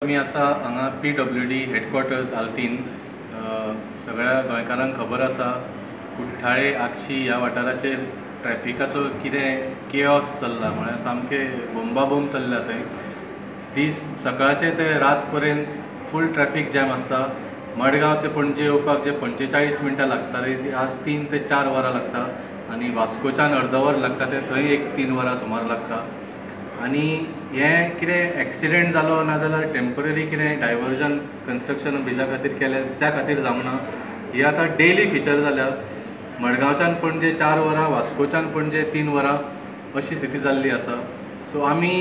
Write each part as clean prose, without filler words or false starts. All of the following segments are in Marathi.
मी आसा हांगा PWD हेडक्वॉर्टर्स आल्तीन. सगळ्या गोंयकारांक खबर आसा कुठ्ठाळे आगशी ह्या वाठाराचेर ट्रॅफिकाचो कितें केओस चल्ला, म्हळ्यार सामकें बोंबाबोंब चल्ल्या थंय. दीस सकाळचे ते रात पर्यंत फूल ट्रॅफिक जॅम आसता. मडगांव ते पणजे येवपाक जे 45 मिनटां लागताली ती आज 3 ते 4 वरां लागता आनी वास्कोच्यान अर्द वर लागता ते थंय एक 3 वरां सुमार लागता. आनी हें कितें एक्सिडेंट जालो नाजाल्यार टेम्पररी कितें डायवर्जन कन्स्ट्रक्शन ब्रिजा खातीर केलें त्या खातीर जावंक ना. ही आतां डेली फिचर जाल्या. मडगांवच्यान पणजे 4 वरां, वास्कोच्यान पणजे 3 वरां अशी स्थिती जाल्ली आसा. सो आमी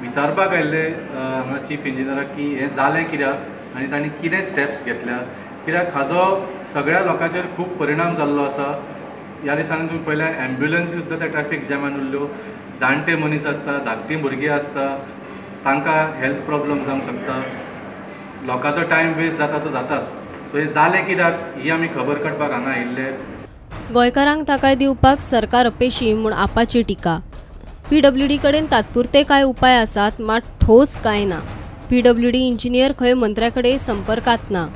विचारपाक आयिल्ले हांगा चीफ इंजिनियराक की हें जालें कित्याक आनी तांणी कितें स्टेप्स घेतल्या, कित्याक हाजो सगळ्या लोकांचेर खूब परिणाम जाल्लो आसा. ह्या दिसांनी तुमी पळयल्यार एम्ब्युलन्सी सुद्दां त्या ट्रॅफिक जॅमान उरल्यो. जाणटे मनीस आसता, धाकटीं भुरगीं आसता, तांकां हेल्थ प्रॉब्लम जावंक शकता. लोकांचो टायम वेस्ट जाता तो जाताच. सो हें जालें कित्याक ही आमी खबर काडपाक हांगा आयिल्ले. गोंयकारांक ताकाय दिवपाक सरकार अपेशी म्हूण आपाची टिका. PWD कडेन तात्पुरते कांय उपाय आसात, मात ठोस कांय ना. PWD इंजिनियर खंय मंत्र्या कडेन संपर्कात ना.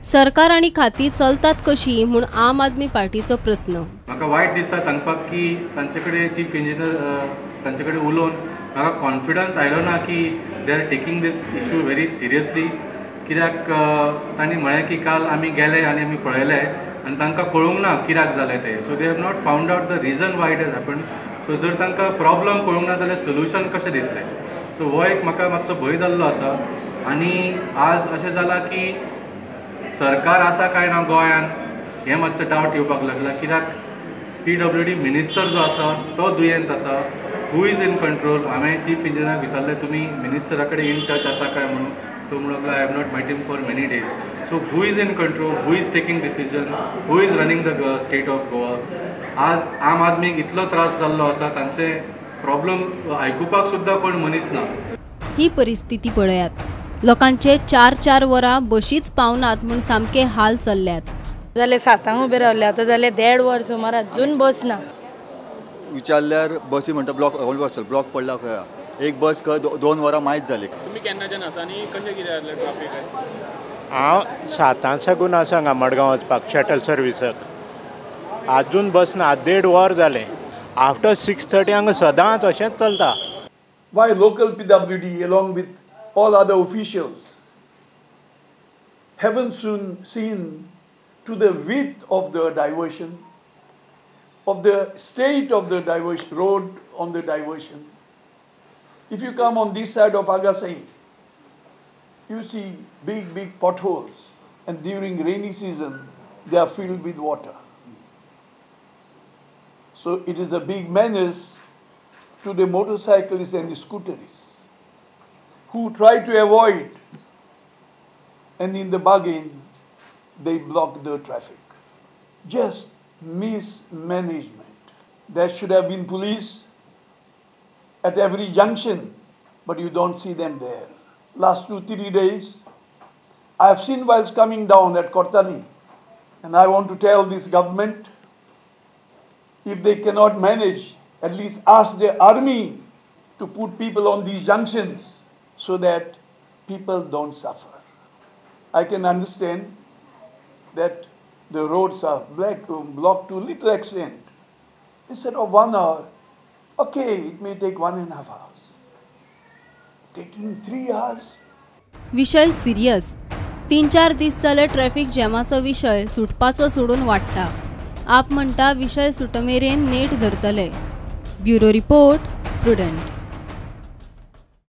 सरकार आनी खाती चलतात कशी म्हूण आम आदमी पार्टीचो प्रस्न. म्हाका वायट दिसता सांगपाक की तांचे कडेन चीफ इंजिनियर तांचे कडेन उलोवन म्हाका कॉन्फिडन्स आयलो ना की they are taking this issue very seriously. कित्याक तांणी म्हळें की काल आमी गेले आनी आमी पळयले आनी तांकां कळूंक ना कित्याक जालें तें. So they have not found out the region why it has happened. So जर तांकां प्रॉब्लम कळूंक ना जाल्यार सोल्युशन कशें दितले. सो हो एक म्हाका मातसो भंय जाल्लो आसा. आनी आज अशें जालां की सरकार आसा काय ना गोंयान हें मातशें डावट येवपाक लागला. कित्याक PWD मिनिस्टर जो आसा तो दुयेंत आसा. हू इज इन कंट्रोल. हांवें चीफ इंजिनियराक विचारलें तुमी मिनिस्टरा कडेन इन टच आसा काय म्हणून. तो म्हणून लागलो I have not met him for many days. So who is in control, who is taking decisions, who is running the state of Goa. आज आम आदमीक इतलो त्रास जाल्लो आसा, तांचे प्रॉब्लम आयकुपाक सुद्दां कोण मनीस ना. ही परिस्थिती पळयात. लोकांचे 4-4 वरां बशीच पावनात म्हूण सामके हाल चल्ल्यात. जाल्यार 7 उबे रावले, आतां जाल्यार 1.5 वर सुमार अजून बस ना. विचारल्यार बसी म्हणटा ब्लॉक पडला खंय. एक बस 2 वरां मायज जाली. तुमी केन्नाच्यान आसा आनी कशें कितें जालें ट्रॅफिक? हांव 7 साकून आसा हांगा मडगांव वचपाक शटल सर्विसाक. आजून बस ना. 1.5 वर जालें. आफ्टर 6:30 हांगा सदांच अशेंच चलता. Why local PWD along with all other officials haven't seen to the width of the diversion, of the state of the diversion road on the diversion. If you come on this side of Agasai, you see big potholes, and during rainy season they are filled with water. So it is a big menace to the motorcyclists and the scooterists who try to avoid, and in the bargain they block the traffic. Just mismanagement. There should have been police at every junction, but you don't see them there. Last 2-3 days, I have seen whilst coming down at Kortani, and I want to tell this government, if they cannot manage, at least ask the army to put people on these junctions so that people don't suffer. I can understand that the roads are blocked to little extent. Instead of 1 hour, okay, it may take 1.5 hours. Taking 3 hours? विषय सिरियस. 3-4 दीस जाले ट्रॅफिक जॅमाचो विशय सुटपाचो सोडून वाडटा. आप म्हणटा विषय सुटमेरेन नेट धरतले. Bureau report, prudent.